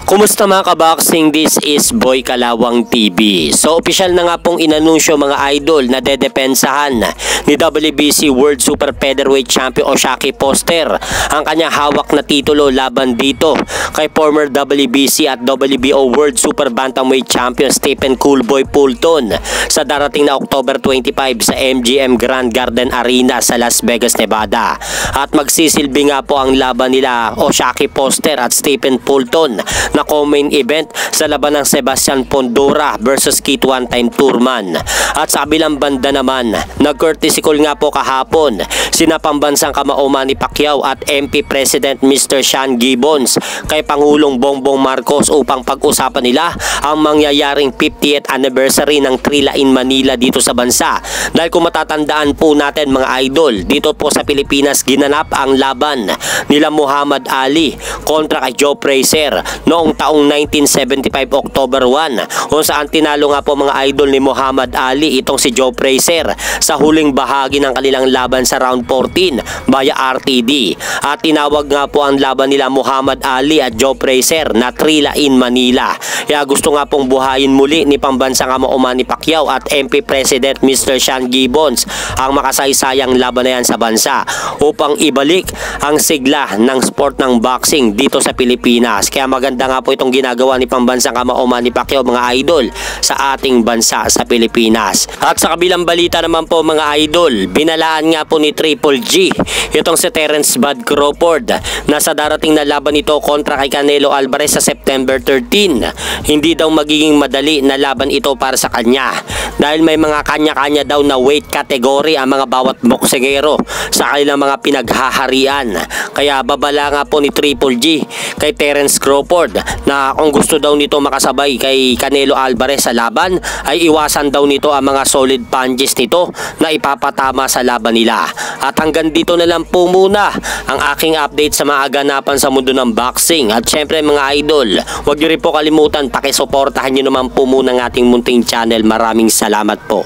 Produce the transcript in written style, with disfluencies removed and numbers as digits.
Kumusta mga kaboxing? This is Boy Kalawang TV. So opisyal na nga pong inanunsyo mga idol na dedepensahan ni WBC World Super Featherweight Champion O'Shaquie Foster ang kanya hawak na titulo laban dito kay former WBC at WBO World Super Bantamweight Champion Stephen Coolboy Fulton sa darating na October 25 sa MGM Grand Garden Arena sa Las Vegas, Nevada. At magsisilbi nga po ang laban nila O'Shaquie Foster at Stephen Fulton na co-main event sa laban ng Sebastian Pondora versus Kit One-Time Turman. At sa kabilang banda naman, nag-courtesy call nga po kahapon sina pambansang kamao Manny Pacquiao at MP President Mr. Sean Gibbons kay Pangulong Bongbong Marcos upang pag-usapan nila ang mangyayaring 50th anniversary ng Trilla in Manila dito sa bansa. Dahil kung matatandaan po natin mga idol, dito po sa Pilipinas ginanap ang laban nila Muhammad Ali kontra kay Joe Frazier noong taong 1975 October 1 kung saan tinalo nga po mga idol ni Muhammad Ali itong si Joe Frazier sa huling bahagi ng kanilang laban sa round 14 via RTD. At tinawag nga po ang laban nila Muhammad Ali at Joe Frazier na Trilla in Manila. Kaya gusto nga pong buhayin muli ni pambansang kamao Manny Pacquiao at MP President Mr. Sean Gibbons ang makasaysayang laban na yan sa bansa upang ibalik ang sigla ng sport ng boxing dito sa Pilipinas. Kaya maganda nga po itong ginagawa ni pambansang kamao Manny Pacquiao mga idol sa ating bansa sa Pilipinas. At sa kabilang balita naman po mga idol, binalaan nga po ni Triple G itong si Terence Bud Crawford na sa darating na laban nito kontra kay Canelo Alvarez sa September 13. Hindi daw magiging madali na laban ito para sa kanya dahil may mga kanya-kanya daw na weight category ang mga bawat boksingero sa kanilang mga pinaghaharian. Kaya babala nga po ni Triple G kay Terence Crawford na kung gusto daw nito makasabay kay Canelo Alvarez sa laban ay iwasan daw nito ang mga solid punches nito na ipapatama sa laban nila. At hanggang dito na lang po muna ang aking update sa mga ganapan sa mundo ng boxing. At syempre mga idol, huwag niyo rin po kalimutan pakisuportahan niyo naman po muna ng ating munting channel. Maraming salamat po.